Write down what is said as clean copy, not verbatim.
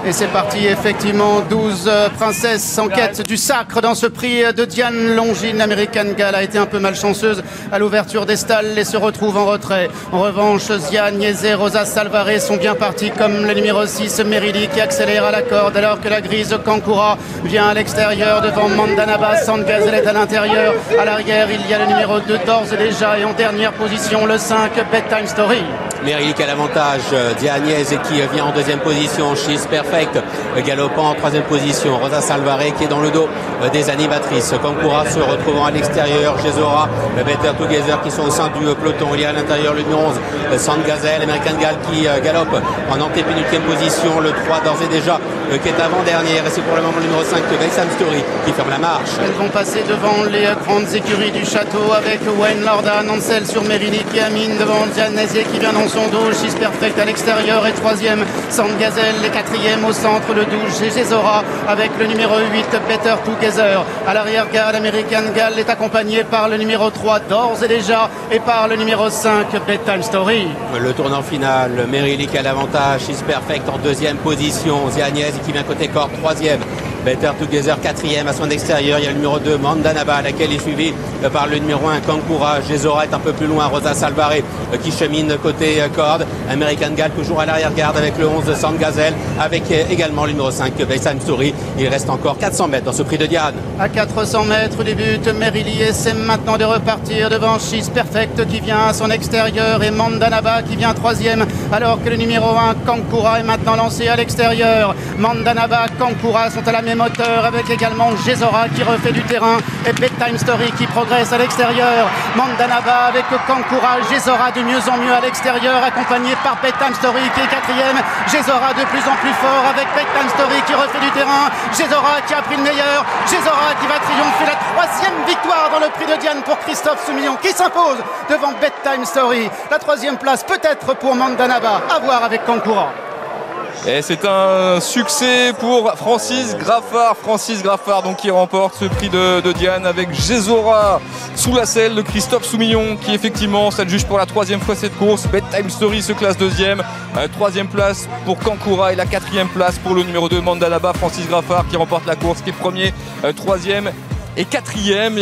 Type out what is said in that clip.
Et c'est parti, effectivement, 12 princesses en quête du sacre dans ce prix de Diane Longines. American Gal a été un peu malchanceuse à l'ouverture des stalles et se retrouve en retrait. En revanche, Zia Niese, Rosa Salvarez sont bien partis, comme le numéro 6, Merili, qui accélère à la corde, alors que la grise Kankura vient à l'extérieur devant Mandanaba. Sandgazel est à l'intérieur. À l'arrière, il y a le numéro 2 d'ores et déjà. Et en dernière position, le 5, Bedtime Story. Merili qui a l'avantage, Zia Niese qui vient en deuxième position, She's Perfect galopant en troisième position, Rosa Salvarez qui est dans le dos des animatrices, Kankura se retrouvant à l'extérieur, Gesora, Better Together qui sont au sein du peloton. Il y a à l'intérieur le numéro 11, Sandgazel, American Gal qui galope en antépénultième position, le 3 d'ores et déjà qui est avant-dernière, et c'est pour le moment le numéro 5, Bedtime Story qui ferme la marche. Elles vont passer devant les grandes écuries du château avec Wayne Lorda, Nancel sur Merili qui amine devant Zia Niese qui vient dans son dos, She's Perfect à l'extérieur et troisième, Sandgazel, les quatrièmes au centre, le 12, Gesora avec le numéro 8, Better Together. À l'arrière-garde, American Gal est accompagné par le numéro 3, d'ores et déjà, et par le numéro 5, Bedtime Story. Le tournant final, Merili qui a l'avantage, She's Perfect en deuxième position, Zia Niese qui vient côté corde, troisième. Better Together, quatrième à son extérieur. Il y a le numéro 2, Mandanaba, laquelle est suivie par le numéro 1, Kankura. Gesora est un peu plus loin. Rosa Salvarez qui chemine côté corde. American Gal toujours à l'arrière-garde avec le 11, Sandgazel, avec également le numéro 5, Bedtime Story. Il reste encore 400 mètres dans ce prix de Diane. À 400 mètres du but, Merili essaie maintenant de repartir devant She's Perfect qui vient à son extérieur et Mandanaba qui vient troisième, alors que le numéro 1, Kankura, est maintenant lancé à l'extérieur. Mandanaba, Kankura sont à la même moteur avec également Gesora qui refait du terrain et Bedtime Story qui progresse à l'extérieur. Mandanaba avec Kankura, Gesora de mieux en mieux à l'extérieur, accompagné par Bedtime Story qui est quatrième. Gesora de plus en plus fort avec Bedtime Story qui refait du terrain. Gesora qui a pris le meilleur. Gesora qui va triompher, la troisième victoire dans le prix de Diane pour Christophe Soumillon qui s'impose devant Bedtime Story. La troisième place peut-être pour Mandanaba, à voir avec Kankura. Et c'est un succès pour Francis Graffard donc qui remporte ce prix de Diane avec Gesora sous la selle de Christophe Soumillon qui effectivement s'adjuge pour la troisième fois cette course. Bedtime Story se classe deuxième, troisième place pour Kankura et la quatrième place pour le numéro 2 Mandanaba. Francis Graffard qui remporte la course, qui est premier, troisième et quatrième.